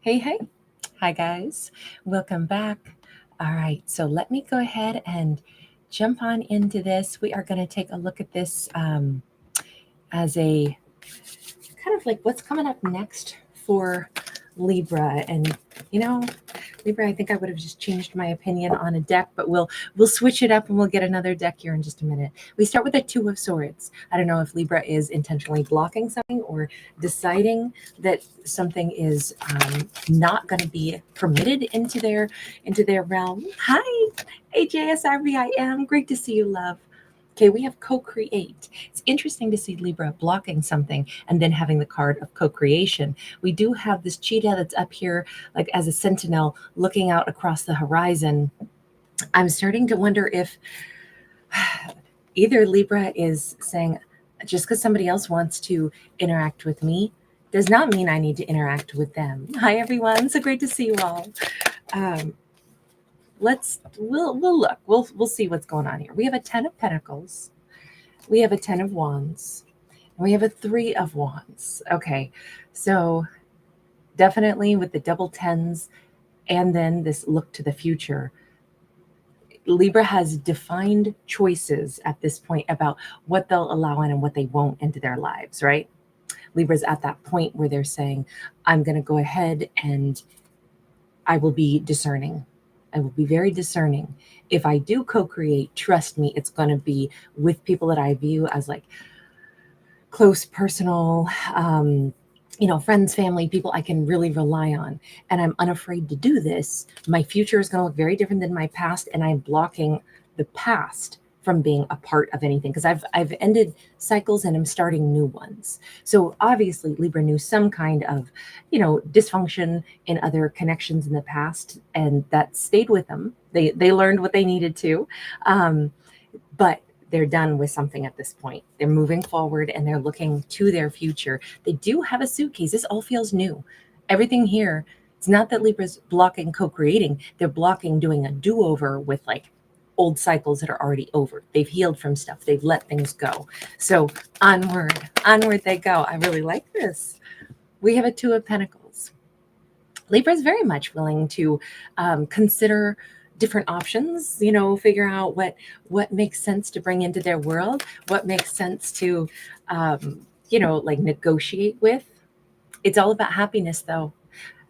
Hey. Hi, guys. Welcome back. All right, so let me go ahead and jump on into this. We are going to take a look at this as a kind of like what's coming up next for Libra. And, you know, Libra, I think I would have just changed my opinion on a deck, but we'll switch it up and we'll get another deck here in just a minute. We start with the Two of Swords. I don't know if Libra is intentionally blocking something or deciding that something is not going to be permitted into their realm. Hi, AJSRVIM. Great to see you, love. Okay, we have co-create. It's interesting to see Libra blocking something and then having the card of co-creation. We do have this cheetah that's up here like as a sentinel looking out across the horizon. I'm starting to wonder if either Libra is saying, just because somebody else wants to interact with me does not mean I need to interact with them. Hi, everyone. So great to see you all. We'll look. We'll see what's going on here. We have a 10 of Pentacles. We have a 10 of Wands. And we have a 3 of Wands. Okay, so definitely with the double tens and then this look to the future, Libra has defined choices at this point about what they'll allow in and what they won't into their lives, right? Libra's at that point where they're saying, I'm going to go ahead and I will be discerning. I will be very discerning. If I do co-create, trust me, it's going to be with people that I view as like close, personal, friends, family, people I can really rely on. And I'm unafraid to do this. My future is going to look very different than my past, and I'm blocking the past from being a part of anything because I've ended cycles and I'm starting new ones. So obviously Libra knew some kind of, dysfunction in other connections in the past, and that stayed with them. They learned what they needed to, but they're done with something at this point. They're moving forward and they're looking to their future. They do have a suitcase. This all feels new. Everything here, it's not that Libra's blocking co-creating. They're blocking doing a do-over with like old cycles that are already over. They've healed from stuff. They've let things go. So onward they go. I really like this. We have a 2 of Pentacles. Libra is very much willing to consider different options, figure out what makes sense to bring into their world, what makes sense to, like negotiate with. It's all about happiness, though.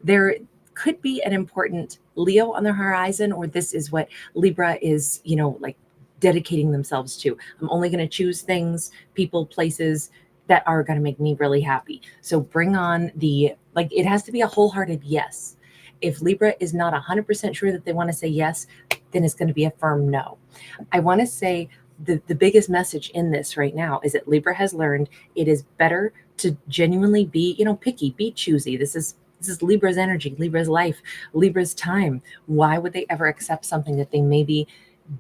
There could be an important Leo on the horizon, or this is what Libra is, like dedicating themselves to. I'm only going to choose things, people, places that are going to make me really happy. So bring on it has to be a wholehearted yes. If Libra is not 100% sure that they want to say yes, then it's going to be a firm no. I want to say the biggest message in this right now is that Libra has learned it is better to genuinely be, picky, be choosy. This is Libra's energy, Libra's life, Libra's time. Why would they ever accept something that they maybe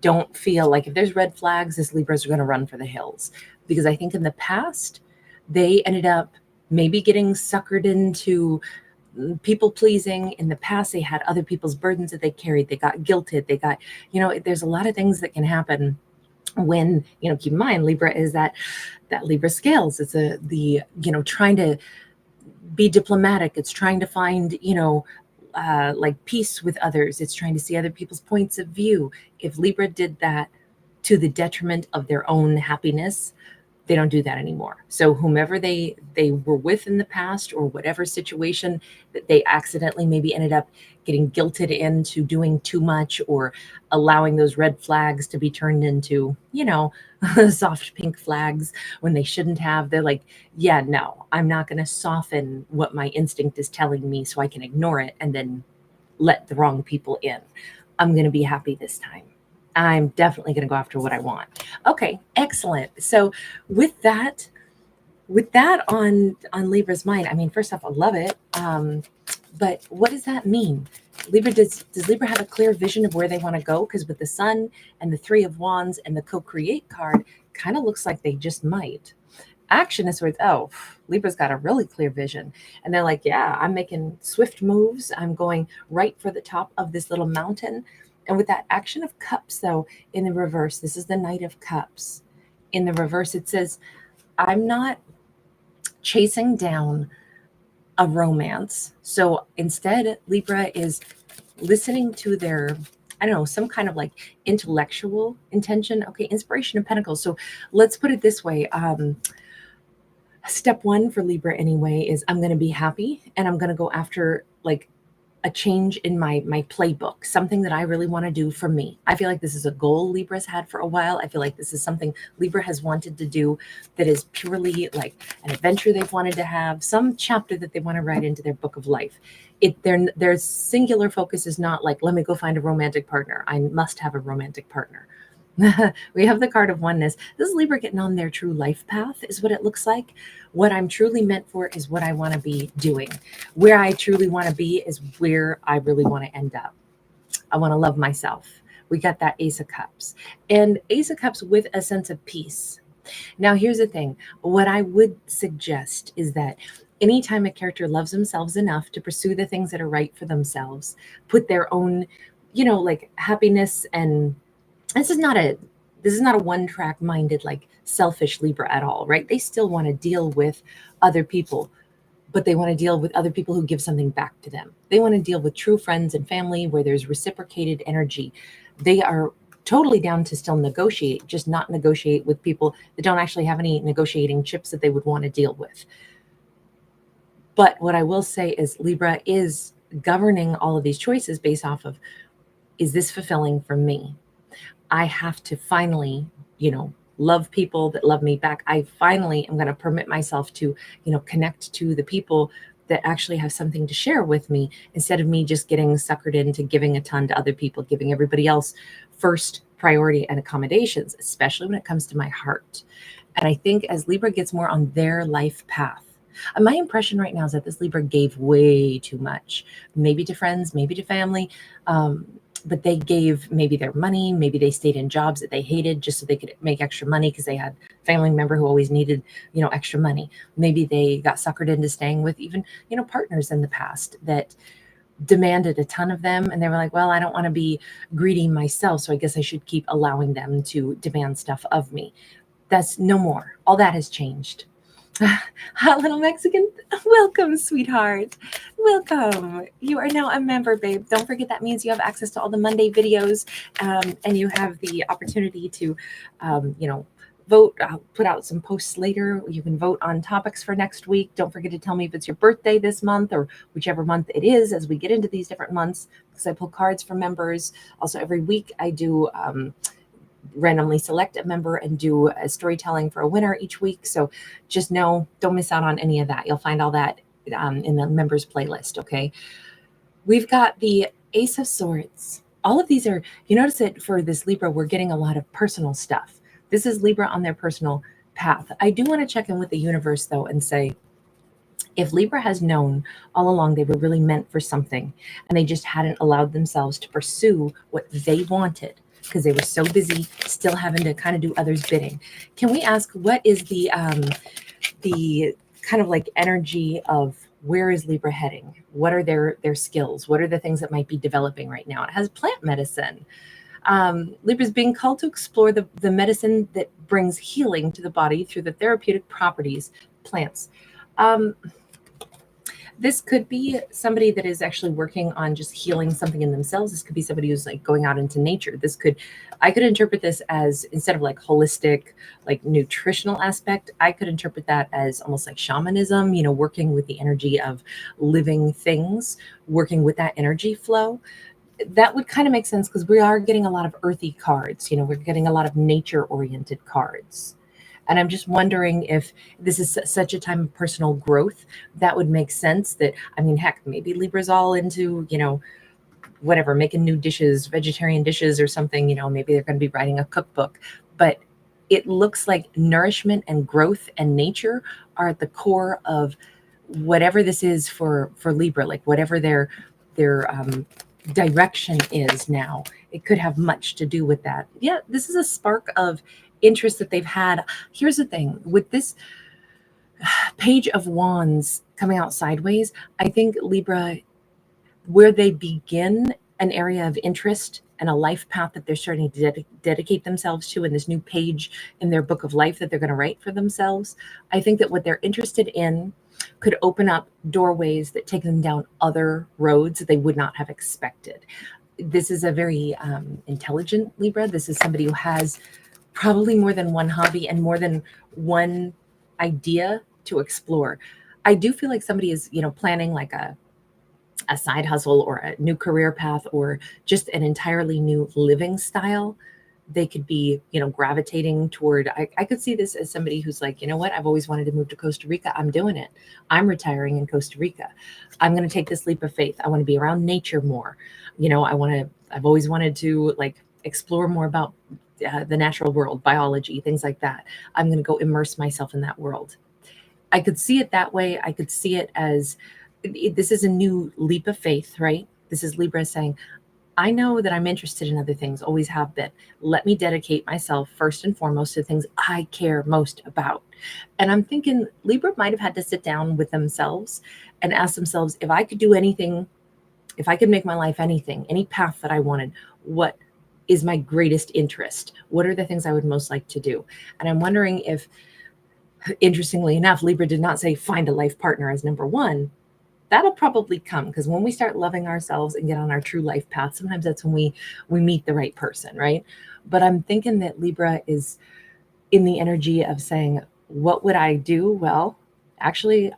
don't feel like, if there's red flags, this Libra's are going to run for the hills? Because I think in the past, they ended up maybe getting suckered into people pleasing. In the past, they had other people's burdens that they carried. They got guilted. They got, there's a lot of things that can happen when, keep in mind, Libra is that Libra scales. It's trying to be diplomatic. It's trying to find, like peace with others. It's trying to see other people's points of view. If Libra did that to the detriment of their own happiness, they don't do that anymore. So whomever they were with in the past, or whatever situation that they accidentally maybe ended up getting guilted into doing too much, or allowing those red flags to be turned into, soft pink flags when they shouldn't have, they're like, yeah, no, I'm not going to soften what my instinct is telling me so I can ignore it and then let the wrong people in. I'm going to be happy this time. I'm definitely going to go after what I want. Okay, excellent. So with that on Libra's mind, I mean, first off, I love it. But what does that mean? Libra, does Libra have a clear vision of where they want to go? Because with the Sun and the 3 of Wands and the co-create card, kind of looks like they just might. Action is worth, Libra's got a really clear vision. And they're like, yeah, I'm making swift moves. I'm going right for the top of this little mountain. And with that action of cups, though, in the reverse, this is the Knight of Cups. In the reverse, it says, I'm not chasing down a romance. So instead, Libra is listening to their, I don't know, some kind of like intellectual intention. Okay, inspiration of pentacles. So let's put it this way. Step one for Libra anyway is I'm going to be happy and I'm going to go after like a change in my playbook, something that I really want to do for me. I feel like this is a goal Libra's had for a while. I feel like this is something Libra has wanted to do that is purely like an adventure they've wanted to have, some chapter that they want to write into their book of life. Their singular focus is not like, let me go find a romantic partner. I must have a romantic partner. We have the card of oneness. This is Libra getting on their true life path is what it looks like. What I'm truly meant for is what I want to be doing. Where I truly want to be is where I really want to end up. I want to love myself. We got that Ace of Cups. And Ace of Cups with a sense of peace. Now, here's the thing. What I would suggest is that anytime a character loves themselves enough to pursue the things that are right for themselves, put their own, like happiness, and this is not a one-track minded, like selfish Libra at all, right? They still want to deal with other people, but they want to deal with other people who give something back to them. They want to deal with true friends and family where there's reciprocated energy. They are totally down to still negotiate, just not negotiate with people that don't actually have any negotiating chips that they would want to deal with. But what I will say is Libra is governing all of these choices based off of, is this fulfilling for me? I have to finally, love people that love me back. I finally am going to permit myself to, connect to the people that actually have something to share with me instead of me just getting suckered into giving a ton to other people, giving everybody else first priority and accommodations, especially when it comes to my heart. And I think as Libra gets more on their life path, my impression right now is that this Libra gave way too much, maybe to friends, maybe to family, but they gave maybe their money, maybe they stayed in jobs that they hated just so they could make extra money because they had a family member who always needed, extra money. Maybe they got suckered into staying with even, partners in the past that demanded a ton of them. And they were like, well, I don't want to be greedy myself, so I guess I should keep allowing them to demand stuff of me. That's no more. All that has changed. Hot little Mexican, welcome, sweetheart. Welcome. You are now a member, babe. Don't forget that means you have access to all the Monday videos, and you have the opportunity to, vote. I'll put out some posts later. You can vote on topics for next week. Don't forget to tell me if it's your birthday this month or whichever month it is as we get into these different months, because I pull cards for members. Also, every week I do randomly select a member and do a storytelling for a winner each week. So just know, don't miss out on any of that. You'll find all that in the members playlist. Okay. We've got the Ace of Swords. All of these are, you notice that for this Libra, we're getting a lot of personal stuff. This is Libra on their personal path. I do want to check in with the universe though and say, if Libra has known all along they were really meant for something and they just hadn't allowed themselves to pursue what they wanted, because they were so busy still having to kind of do others' bidding. Can we ask, what is the kind of like energy of where is Libra heading? What are their skills? What are the things that might be developing right now? It has plant medicine. Libra's being called to explore the medicine that brings healing to the body through the therapeutic properties of plants. This could be somebody that is actually working on just healing something in themselves. This could be somebody who's like going out into nature. I could interpret this as, instead of like holistic, like nutritional aspect, I could interpret that as almost like shamanism, working with the energy of living things, working with that energy flow. That would kind of make sense because we are getting a lot of earthy cards. We're getting a lot of nature oriented cards. And I'm just wondering if this is such a time of personal growth, that would make sense. That, heck, maybe Libra's all into, whatever, making new dishes, vegetarian dishes or something, maybe they're going to be writing a cookbook. But it looks like nourishment and growth and nature are at the core of whatever this is for Libra, like whatever their direction is now. It could have much to do with that. Yeah, this is a spark of interest that they've had. Here's the thing with this Page of Wands coming out sideways, I think Libra, where they begin an area of interest and a life path that they're starting to dedicate themselves to in this new page in their book of life that they're going to write for themselves, I think that what they're interested in could open up doorways that take them down other roads that they would not have expected. This is a very intelligent Libra. This is somebody who has probably more than one hobby and more than one idea to explore. I do feel like somebody is, planning like a side hustle or a new career path or just an entirely new living style. They could be, gravitating toward, I could see this as somebody who's like, you know what, I've always wanted to move to Costa Rica. I'm doing it. I'm retiring in Costa Rica. I'm going to take this leap of faith. I want to be around nature more. I've always wanted to like explore more about the natural world, biology, things like that. I'm going to go immerse myself in that world. I could see it that way. I could see it as this is a new leap of faith, right? This is Libra saying, I know that I'm interested in other things, always have been. Let me dedicate myself first and foremost to the things I care most about. And I'm thinking Libra might have had to sit down with themselves and ask themselves, if I could do anything, if I could make my life anything, any path that I wanted, what is my greatest interest? What are the things I would most like to do? And I'm wondering if, interestingly enough, Libra did not say find a life partner as number one. That'll probably come because when we start loving ourselves and get on our true life path, sometimes that's when we meet the right person, right? But I'm thinking that Libra is in the energy of saying, what would I do? Well, actually,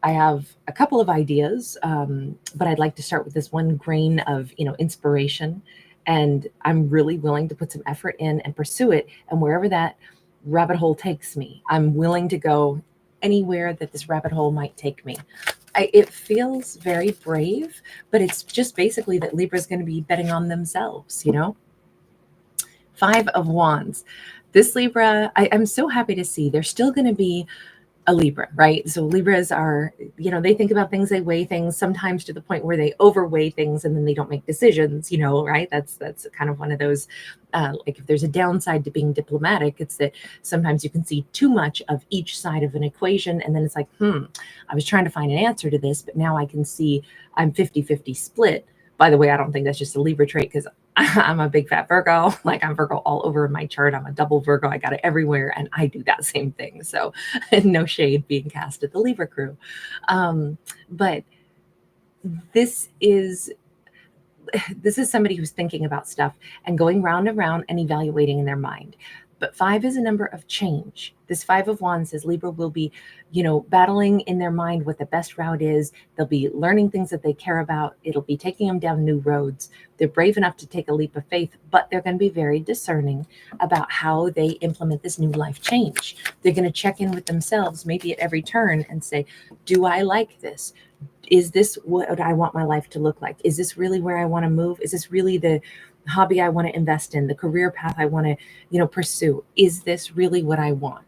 I have a couple of ideas, but I'd like to start with this one grain of, inspiration. And I'm really willing to put some effort in and pursue it. And wherever that rabbit hole takes me, I'm willing to go anywhere that this rabbit hole might take me. It feels very brave, but it's just basically that Libra is going to be betting on themselves, 5 of Wands. This Libra, I'm so happy to see they're still going to be a Libra, right? So Libras are, they think about things, they weigh things sometimes to the point where they overweigh things and then they don't make decisions, right? That's kind of one of those, like if there's a downside to being diplomatic, it's that sometimes you can see too much of each side of an equation. And then it's like, I was trying to find an answer to this, but now I can see I'm 50-50 split. By the way, I don't think that's just a Libra trait because I'm a big fat Virgo. Like I'm Virgo all over my chart. I'm a double Virgo. I got it everywhere. And I do that same thing. So no shade being cast at the Libra crew. But this is somebody who's thinking about stuff and going round and round and evaluating in their mind. But 5 is a number of change. This 5 of Wands says Libra will be, battling in their mind what the best route is. They'll be learning things that they care about. It'll be taking them down new roads. They're brave enough to take a leap of faith, but they're going to be very discerning about how they implement this new life change. They're going to check in with themselves, maybe at every turn, and say, do I like this? Is this what I want my life to look like? Is this really where I want to move? Is this really the hobby I want to invest in, the career path I want to, pursue? Is this really what I want?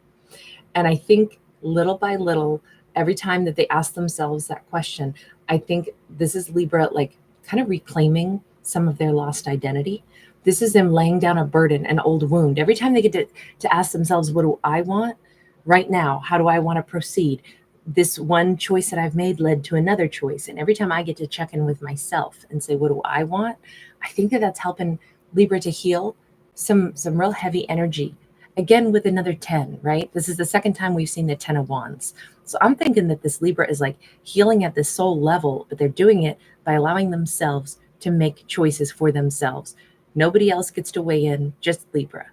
And I think little by little, every time that they ask themselves that question, I think this is Libra, like kind of reclaiming some of their lost identity. This is them laying down a burden, an old wound. Every time they get to ask themselves, what do I want right now? How do I want to proceed? This one choice that I've made led to another choice. And every time I get to check in with myself and say, what do I want? I think that that's helping Libra to heal some real heavy energy. Again, with another 10, right? This is the second time we've seen the 10 of Wands. So I'm thinking that this Libra is like healing at the soul level, but they're doing it by allowing themselves to make choices for themselves. Nobody else gets to weigh in, just Libra.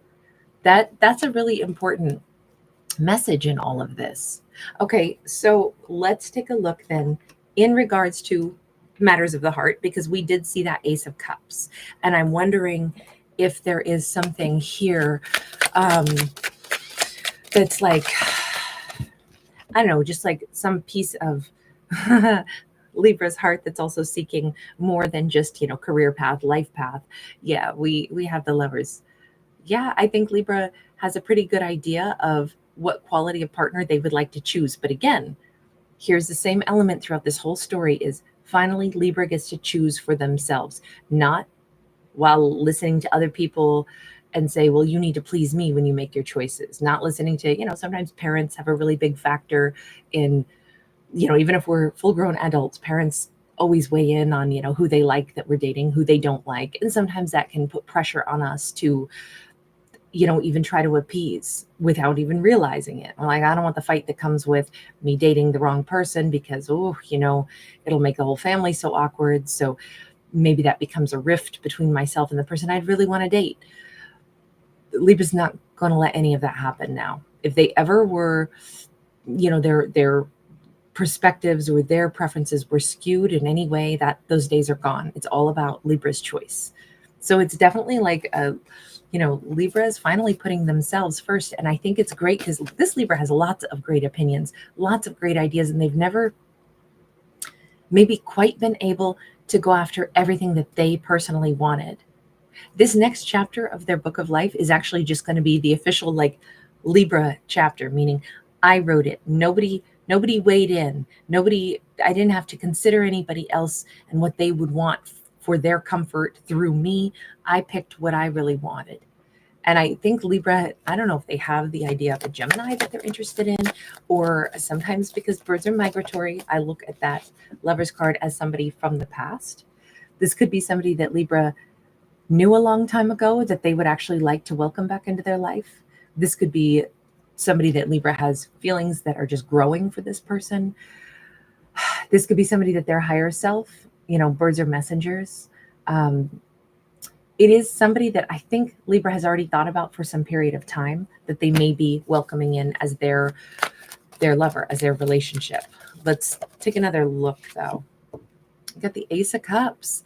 That's a really important message in all of this. Okay, so let's take a look then in regards to matters of the heart, because we did see that Ace of Cups. And I'm wondering if there is something here that's like, I don't know, just like some piece of Libra's heart that's also seeking more than just, career path, life path. Yeah, we have the Lovers. Yeah, I think Libra has a pretty good idea of what quality of partner they would like to choose. But again, here's the same element throughout this whole story is finally Libra gets to choose for themselves, not while listening to other people and say, well, you need to please me when you make your choices. Not listening to, sometimes parents have a really big factor in, even if we're full grown adults, parents always weigh in on, who they like that we're dating, who they don't like. And sometimes that can put pressure on us to, even try to appease without even realizing it. I'm like, I don't want the fight that comes with me dating the wrong person because, it'll make the whole family so awkward. So maybe that becomes a rift between myself and the person I'd really want to date. Libra's not going to let any of that happen now. If they ever were, their perspectives or their preferences were skewed in any way, that those days are gone. It's all about Libra's choice. So it's definitely like Libra is finally putting themselves first. And I think it's great because this Libra has lots of great opinions, lots of great ideas, and they've never maybe quite been able to go after everything that they personally wanted. This next chapter of their book of life is actually just going to be the official Libra chapter, meaning I wrote it. Nobody weighed in. I didn't have to consider anybody else and what they would want for their comfort through me. I picked what I really wanted. And I think Libra, I don't know if they have the idea of a Gemini that they're interested in, or sometimes because birds are migratory, I look at that Lover's card as somebody from the past. This could be somebody that Libra knew a long time ago that they would actually like to welcome back into their life. This could be somebody that Libra has feelings that are just growing for this person. This could be somebody that their higher self, birds are messengers. It is somebody that I think Libra has already thought about for some period of time that they may be welcoming in as their lover, as their relationship. Let's take another look though. We got the Ace of Cups.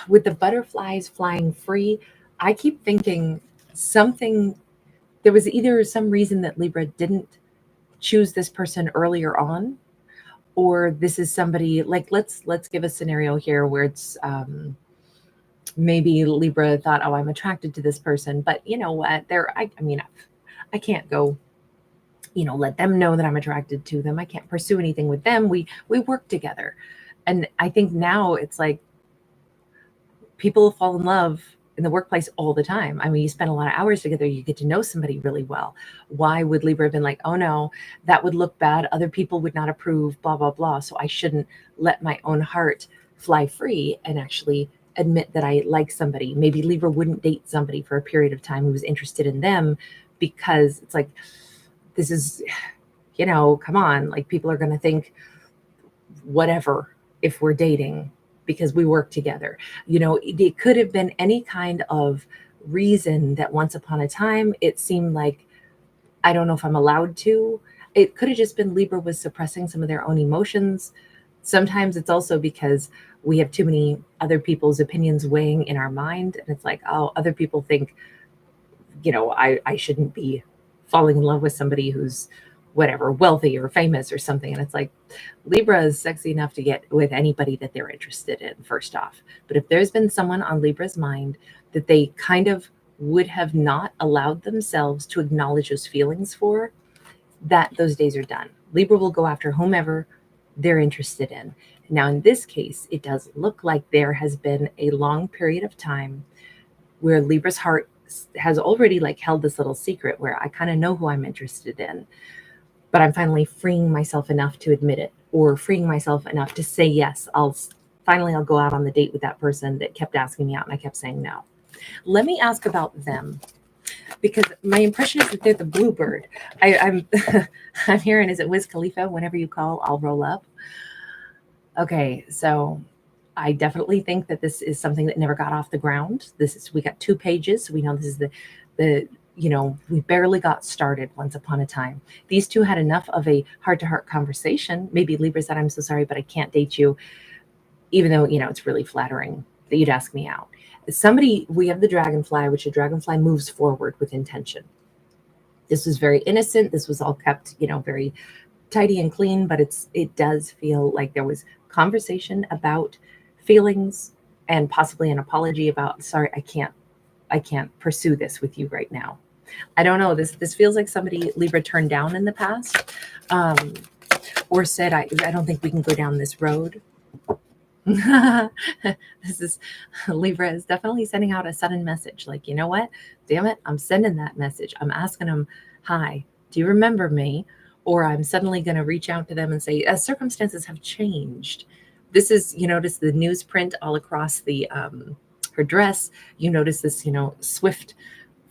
With the butterflies flying free, I keep thinking there was either some reason that Libra didn't choose this person earlier on, or this is somebody let's give a scenario here where it's maybe Libra thought, oh, I'm attracted to this person, but you know what? I can't go, let them know that I'm attracted to them. I can't pursue anything with them. We work together. And I think now it's like people fall in love in the workplace all the time. I mean, you spend a lot of hours together, you get to know somebody really well. Why would Libra have been like, oh no, that would look bad. Other people would not approve, blah, blah, blah. So I shouldn't let my own heart fly free and actually admit that I like somebody. Maybe Libra wouldn't date somebody for a period of time who was interested in them because it's like, this is, come on, like people are going to think whatever if we're dating because we work together. It could have been any kind of reason that once upon a time it seemed like, I don't know if I'm allowed to. It could have just been Libra was suppressing some of their own emotions. Sometimes it's also because we have too many other people's opinions weighing in our mind. And it's like, oh, other people think, I shouldn't be falling in love with somebody who's whatever, wealthy or famous or something. And it's like, Libra is sexy enough to get with anybody that they're interested in, first off. But if there's been someone on Libra's mind that they kind of would have not allowed themselves to acknowledge those feelings for, those days are done. Libra will go after whomever they're interested in. Now, in this case, it does look like there has been a long period of time where Libra's heart has already held this little secret where I kind of know who I'm interested in, but I'm finally freeing myself enough to admit it, or freeing myself enough to say yes. I'll go out on the date with that person that kept asking me out and I kept saying no. Let me ask about them, because my impression is that they're the bluebird. I'm I'm hearing, is it Wiz Khalifa? Whenever you call, I'll roll up. Okay, so I definitely think that this is something that never got off the ground. We got 2 pages, so we know this is the we barely got started once upon a time. These two had enough of a heart-to-heart conversation. Maybe Libra said, I'm so sorry, but I can't date you, even though, it's really flattering that you'd ask me out. We have the dragonfly, which a dragonfly moves forward with intention. This was very innocent. This was all kept, very tidy and clean, but it does feel like there was conversation about feelings and possibly an apology about, sorry, I can't pursue this with you right now. I don't know. This feels like somebody Libra turned down in the past, or said, I don't think we can go down this road. Libra is definitely sending out a sudden message. Like, you know what? Damn it. I'm sending that message. I'm asking them, hi, do you remember me? Or I'm suddenly going to reach out to them and say, circumstances have changed. This is, you notice the newsprint all across the, her dress. You notice this, swift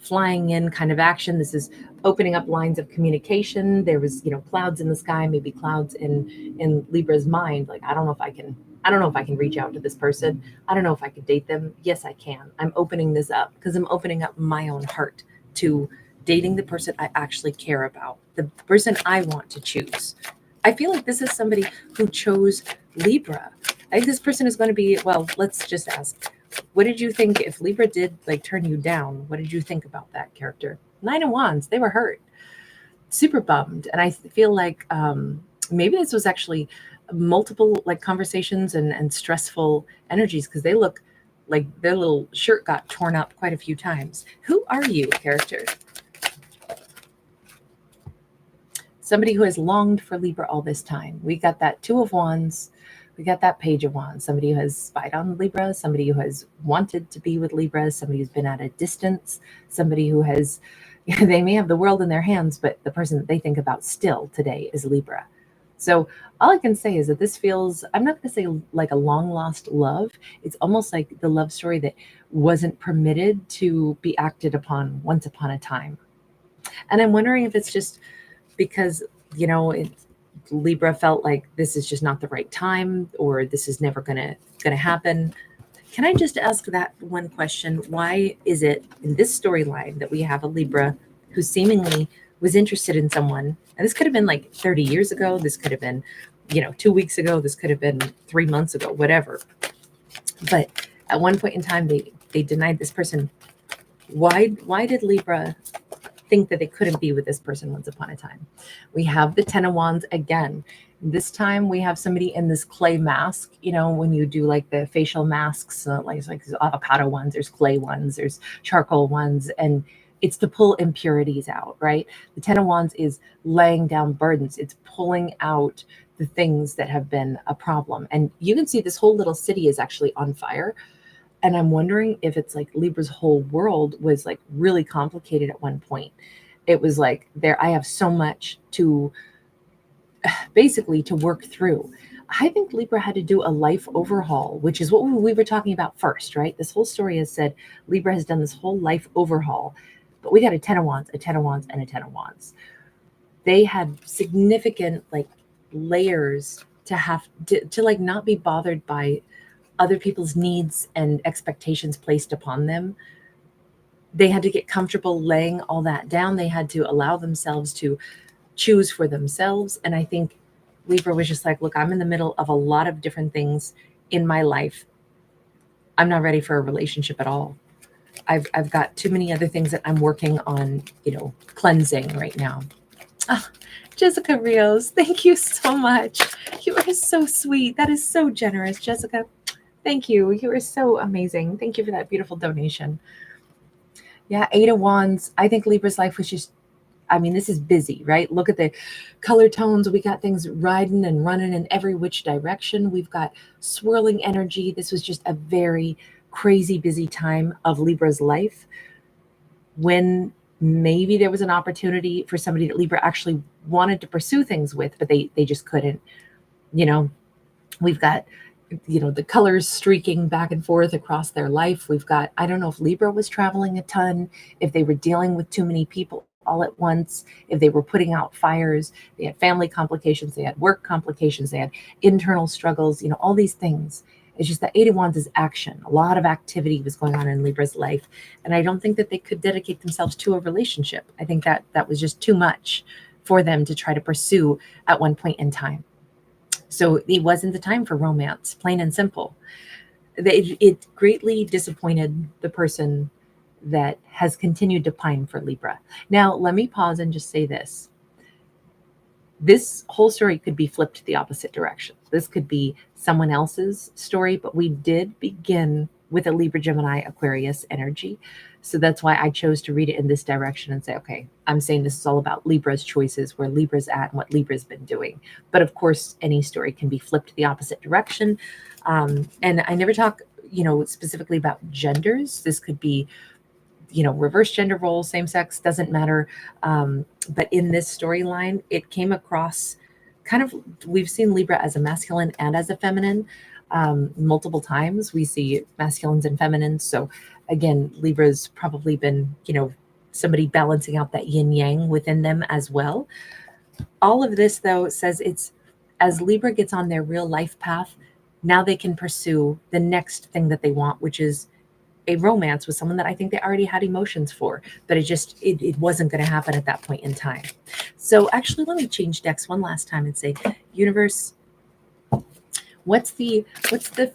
flying in kind of action. This is opening up lines of communication. There was, clouds in the sky, maybe clouds in Libra's mind. Like, I don't know if I can reach out to this person. I don't know if I could date them. Yes, I can. I'm opening this up because I'm opening up my own heart to dating the person I actually care about, the person I want to choose. I feel like this is somebody who chose Libra. I think this person is going to be, well, let's just ask, what did you think if Libra did like turn you down? What did you think about that character? 9 of Wands, they were hurt, super bummed. And I feel like maybe this was actually multiple like conversations and stressful energies, because they look like their little shirt got torn up quite a few times. Who are you, character? Somebody who has longed for Libra all this time. We got that 2 of Wands. We got that Page of Wands. Somebody who has spied on Libra, somebody who has wanted to be with Libra, somebody who's been at a distance, somebody who has, they may have the world in their hands, but the person that they think about still today is Libra. So all I can say is that this feels, I'm not going to say like a long lost love. It's almost like the love story that wasn't permitted to be acted upon once upon a time. And I'm wondering if it's just because, Libra felt like this is just not the right time, or this is never gonna happen. Can I just ask that one question? Why is it in this storyline that we have a Libra who seemingly was interested in someone, and this could have been like 30 years ago, this could have been 2 weeks ago, this could have been 3 months ago, whatever, but at one point in time they denied this person. Why did Libra think that they couldn't be with this person once upon a time? We have the 10 of Wands again. This time we have somebody in this clay mask. When you do like the facial masks, like there's avocado ones, there's clay ones, there's charcoal ones, and it's to pull impurities out, right? The 10 of Wands is laying down burdens. It's pulling out the things that have been a problem. And you can see this whole little city is actually on fire. And I'm wondering if it's like Libra's whole world was like really complicated at one point. It was like, I have so much to basically to work through. I think Libra had to do a life overhaul, which is what we were talking about first, right? This whole story has said Libra has done this whole life overhaul, but we got a 10 of Wands, a 10 of Wands, and a 10 of Wands. They had significant like layers to have to like not be bothered by other people's needs and expectations placed upon them. They had to get comfortable laying all that down. They had to allow themselves to choose for themselves. And I think Libra was just like, look, I'm in the middle of a lot of different things in my life. I'm not ready for a relationship at all. I've got too many other things that I'm working on, cleansing right now. Oh, Jessica Rios, thank you so much. You are so sweet. That is so generous, Jessica. Thank you. You are so amazing. Thank you for that beautiful donation. Yeah, 8 of Wands. I think Libra's life was just, this is busy, right? Look at the color tones. We got things riding and running in every which direction. We've got swirling energy. This was just a very crazy, busy time of Libra's life, when maybe there was an opportunity for somebody that Libra actually wanted to pursue things with, but they just couldn't. We've got the colors streaking back and forth across their life. We've got, I don't know if Libra was traveling a ton, if they were dealing with too many people all at once, if they were putting out fires, they had family complications, they had work complications, they had internal struggles, all these things. It's just that 8 of Wands is action. A lot of activity was going on in Libra's life. And I don't think that they could dedicate themselves to a relationship. I think that was just too much for them to try to pursue at one point in time. So it wasn't the time for romance, plain and simple. It greatly disappointed the person that has continued to pine for Libra. Now, let me pause and just say this. This whole story could be flipped the opposite direction. This could be someone else's story, but we did begin with a Libra, Gemini, Aquarius energy. So that's why I chose to read it in this direction and say, okay, I'm saying this is all about Libra's choices, where Libra's at and what Libra's been doing. But of course, any story can be flipped the opposite direction. And I never talk, specifically about genders. This could be, reverse gender roles, same sex, doesn't matter. But in this storyline, it came across kind of, we've seen Libra as a masculine and as a feminine. Multiple times we see masculines and feminines. So again, Libra's probably been, somebody balancing out that yin yang within them as well. All of this, though, says it's as Libra gets on their real life path, now they can pursue the next thing that they want, which is a romance with someone that I think they already had emotions for, but it wasn't going to happen at that point in time. So actually, let me change decks one last time and say, universe, what's the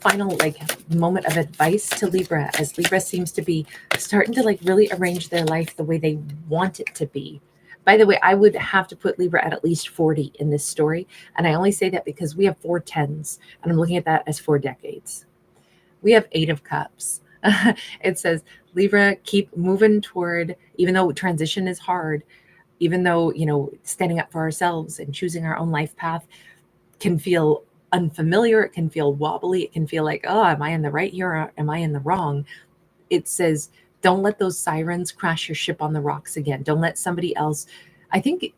final like moment of advice to Libra, as Libra seems to be starting to like really arrange their life the way they want it to be. By the way, I would have to put Libra at least 40 in this story. And I only say that because we have 4 tens, and I'm looking at that as 4 decades. We have 8 of Cups. It says, Libra, keep moving toward, even though transition is hard, even though, standing up for ourselves and choosing our own life path can feel unfamiliar. It can feel wobbly. It can feel like, oh, am I in the right here or am I in the wrong? It says, don't let those sirens crash your ship on the rocks again. Don't let somebody else. I think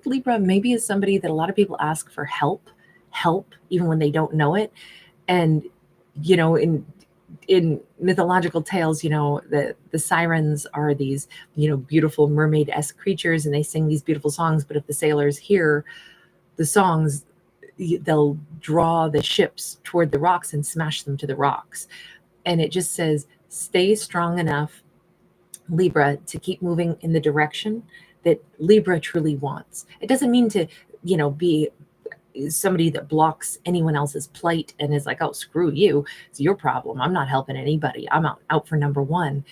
Libra maybe is somebody that a lot of people ask for help, even when they don't know it. And, in mythological tales, the sirens are these, beautiful mermaid-esque creatures, and they sing these beautiful songs. But if the sailors hear the songs, they'll draw the ships toward the rocks and smash them to the rocks. And it just says, stay strong enough, Libra, to keep moving in the direction that Libra truly wants. It doesn't mean to, be somebody that blocks anyone else's plight and is like, oh, screw you. It's your problem. I'm not helping anybody. I'm out for number one.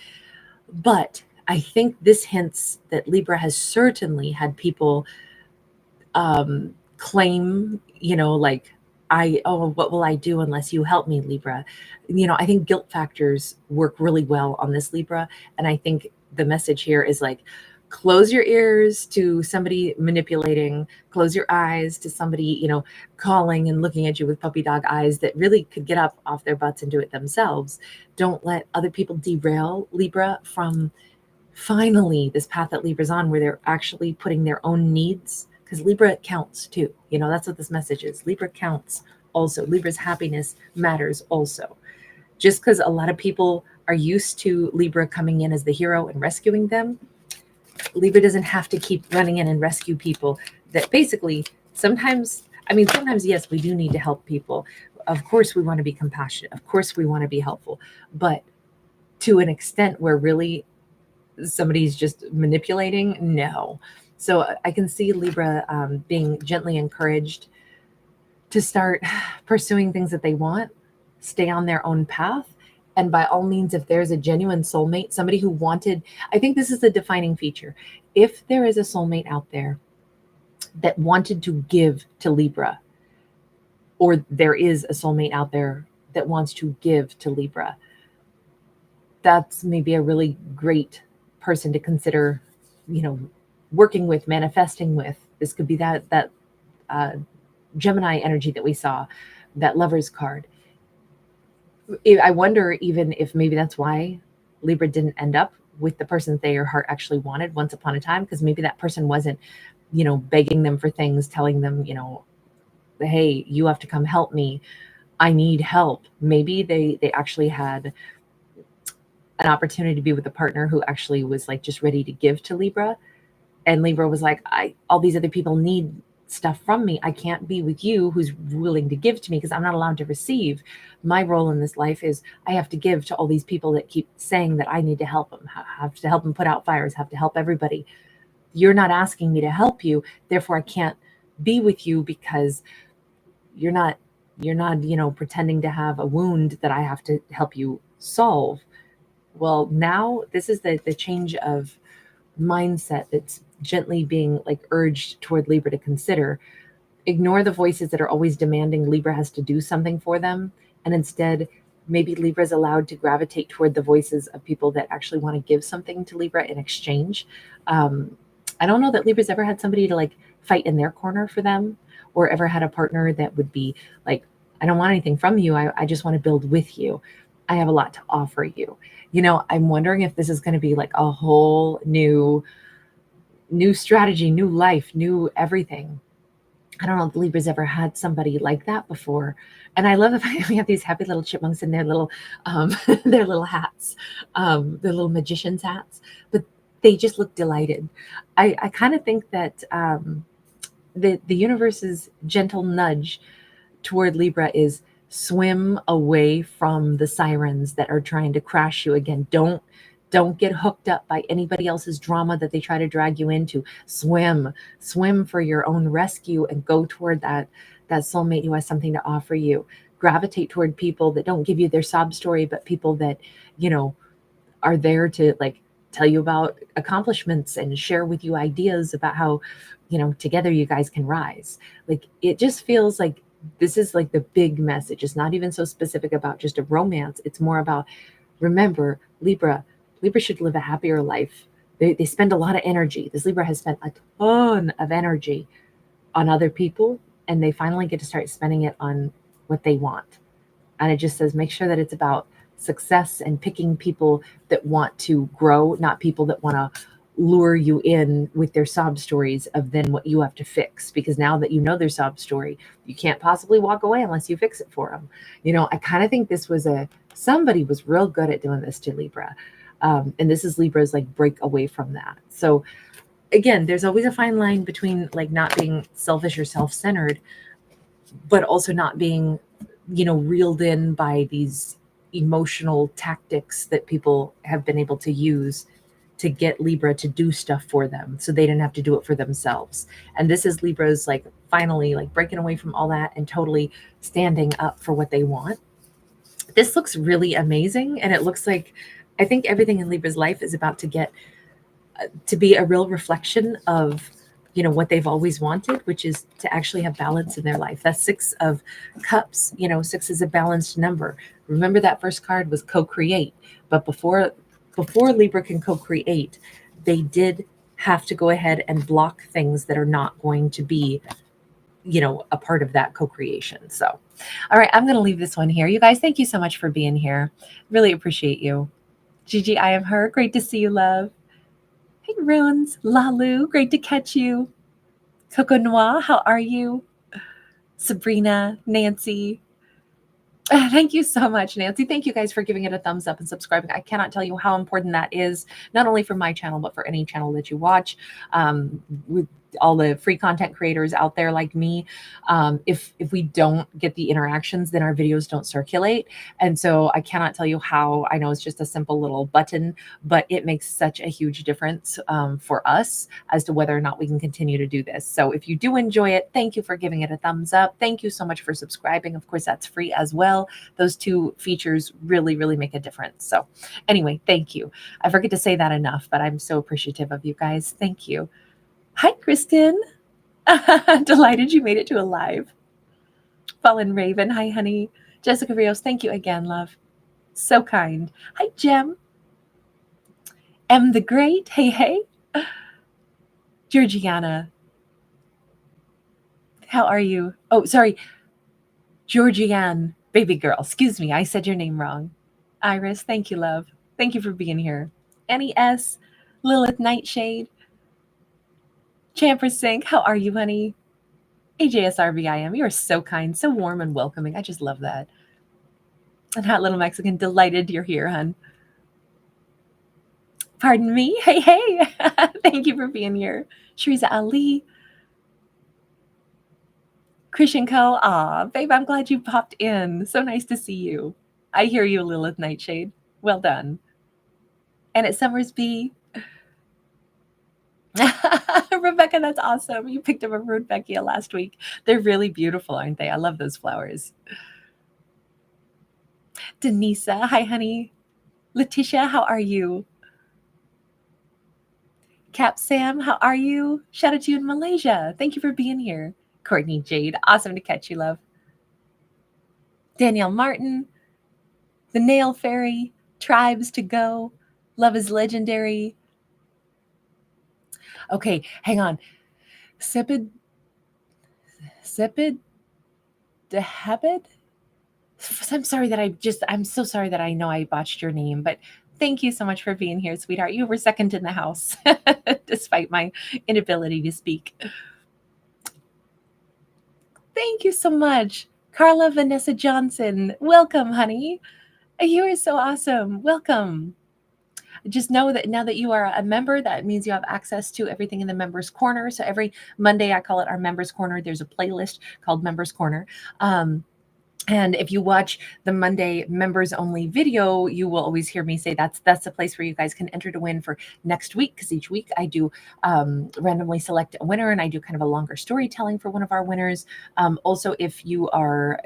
But I think this hints that Libra has certainly had people claim, what will I do unless you help me, Libra? I think guilt factors work really well on this, Libra. And I think the message here is like, close your ears to somebody manipulating, close your eyes to somebody, calling and looking at you with puppy dog eyes that really could get up off their butts and do it themselves. Don't let other people derail Libra from finally this path that Libra's on, where they're actually putting their own needs, because Libra counts too. That's what this message is. Libra counts also. Libra's happiness matters also. Just because a lot of people are used to Libra coming in as the hero and rescuing them, Libra doesn't have to keep running in and rescue people that basically sometimes, yes, we do need to help people. Of course, we want to be compassionate. Of course, we want to be helpful. But to an extent where really somebody's just manipulating, no. So I can see Libra being gently encouraged to start pursuing things that they want, stay on their own path. And by all means, if there's a genuine soulmate, somebody who wanted, I think this is the defining feature. If there is a soulmate out there that wanted to give to Libra, or there is a soulmate out there that wants to give to Libra, that's maybe a really great person to consider, working with, manifesting with. This could be that Gemini energy that we saw, that Lover's card. I wonder even if maybe that's why Libra didn't end up with the person that their heart actually wanted once upon a time, because maybe that person wasn't, begging them for things, telling them, hey, you have to come help me. I need help. Maybe they actually had an opportunity to be with a partner who actually was like just ready to give to Libra. And Libra was like, all these other people need stuff from me. I can't be with you who's willing to give to me because I'm not allowed to receive. My role in this life is I have to give to all these people that keep saying that I need to help them, have to help them put out fires, have to help everybody. You're not asking me to help you. Therefore, I can't be with you because you're not, pretending to have a wound that I have to help you solve. Well, now this is the change of mindset that's gently being like urged toward Libra to consider. Ignore the voices that are always demanding Libra has to do something for them. And instead, maybe Libra is allowed to gravitate toward the voices of people that actually want to give something to Libra in exchange. I don't know that Libra's ever had somebody to like fight in their corner for them, or ever had a partner that would be like, I don't want anything from you. I just want to build with you. I have a lot to offer you. I'm wondering if this is going to be like a whole new strategy, new life, new everything. I don't know if Libra's ever had somebody like that before. And I love the fact that we have these happy little chipmunks in their little their little hats, their little magician's hats. But they just look delighted. I kind of think that the universe's gentle nudge toward Libra is swim away from the sirens that are trying to crash you again. Don't get hooked up by anybody else's drama that they try to drag you into. Swim for your own rescue and go toward that soulmate who has something to offer you. Gravitate toward people that don't give you their sob story, but people that, you know, are there to like tell you about accomplishments and share with you ideas about how, you know, together you guys can rise. Like it just feels like this is like the big message. It's not even so specific about just a romance. It's more about, remember, Libra should live a happier life. They spend a lot of energy. This Libra has spent a ton of energy on other people, and they finally get to start spending it on what they want. And it just says, make sure that it's about success and picking people that want to grow, not people that want to lure you in with their sob stories of then what you have to fix. Because now that you know their sob story, you can't possibly walk away unless you fix it for them. You know, I kind of think this was somebody was real good at doing this to Libra. And this is Libra's like break away from that. So again, there's always a fine line between like not being selfish or self-centered, but also not being, you know, reeled in by these emotional tactics that people have been able to use to get Libra to do stuff for them so they didn't have to do it for themselves. And this is Libra's like finally like breaking away from all that and totally standing up for what they want. This looks really amazing. And it looks like, I think everything in Libra's life is about to get to be a real reflection of, you know, what they've always wanted, which is to actually have balance in their life. That's 6 of Cups. You know, 6 is a balanced number. Remember that first card was co-create. But before Libra can co-create, they did have to go ahead and block things that are not going to be, you know, a part of that co-creation. So, all right, I'm going to leave this one here. You guys, thank you so much for being here. Really appreciate you. Gigi, I am her. Great to see you, love. Hey, Runes, Lalu, great to catch you. Coco Noir, how are you? Sabrina, Nancy. Thank you so much, Nancy. Thank you guys for giving it a thumbs up and subscribing. I cannot tell you how important that is, not only for my channel, but for any channel that you watch. With all the free content creators out there like me, if we don't get the interactions, then our videos don't circulate. And so I cannot tell you how. I know it's just a simple little button, but it makes such a huge difference for us as to whether or not we can continue to do this. So if you do enjoy it, thank you for giving it a thumbs up. Thank you so much for subscribing. Of course, that's free as well. Those 2 features really, really make a difference. So anyway, thank you. I forget to say that enough, but I'm so appreciative of you guys. Thank you. Hi, Kristen. Delighted you made it to a live. Fallen Raven. Hi, honey. Jessica Rios, thank you again, love. So kind. Hi, Jem. M the Great. Hey, hey. Georgiana. How are you? Oh, sorry. Georgianne, baby girl. Excuse me. I said your name wrong. Iris, thank you, love. Thank you for being here. Annie S. Lilith Nightshade. Champer Sink, how are you, honey? AJSRBIM, you are so kind, so warm and welcoming. I just love that. And Hot Little Mexican, delighted you're here, hun. Pardon me? Hey, hey. Thank you for being here. Shriza Ali. Christian Co. Aw, babe, I'm glad you popped in. So nice to see you. I hear you, Lilith Nightshade. Well done. And at Summersby. Rebecca, that's awesome. You picked up a Rudbeckia last week. They're really beautiful, aren't they? I love those flowers. Denisa, hi, honey. Letitia, how are you? Cap Sam, how are you? Shout out to you in Malaysia. Thank you for being here. Courtney Jade, awesome to catch you, love. Danielle Martin, The Nail Fairy, Tribes to Go, Love is Legendary. Okay, hang on. Sepid Dehebed? I'm sorry that I'm so sorry that I know I botched your name, but thank you so much for being here, sweetheart. You were second in the house, despite my inability to speak. Thank you so much. Carla Vanessa Johnson, welcome, honey. You are so awesome. Welcome. Just know that now that you are a member, that means you have access to everything in the members corner. So every Monday, I call it our members corner. There's a playlist called Members Corner. And if you watch the Monday members only video, you will always hear me say that's the place where you guys can enter to win for next week. Because each week I do randomly select a winner, and I do kind of a longer storytelling for one of our winners. Also, if you are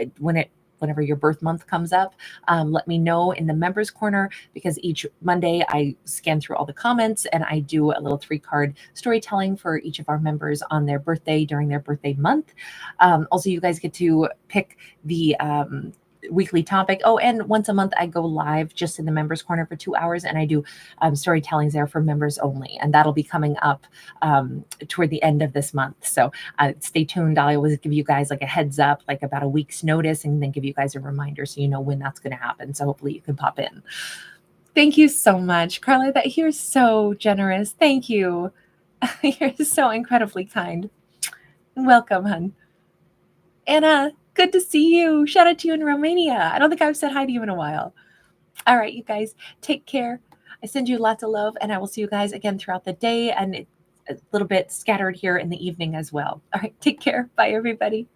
whenever your birth month comes up, let me know in the members corner, because each Monday I scan through all the comments and I do a little 3-card storytelling for each of our members on their birthday during their birthday month. Also, you guys get to pick the weekly topic. Oh, and once a month I go live just in the members corner for 2 hours, and I do storytellings there for members only, and that'll be coming up toward the end of this month. So stay tuned. I'll always give you guys like a heads up, like about a week's notice, and then give you guys a reminder so you know when that's going to happen. So hopefully you can pop in. Thank you so much, Carla. That you're so generous. Thank you. You're so incredibly kind. Welcome, hun. Anna, good to see you. Shout out to you in Romania. I don't think I've said hi to you in a while. All right, you guys, take care. I send you lots of love, and I will see you guys again throughout the day and a little bit scattered here in the evening as well. All right, take care. Bye, everybody.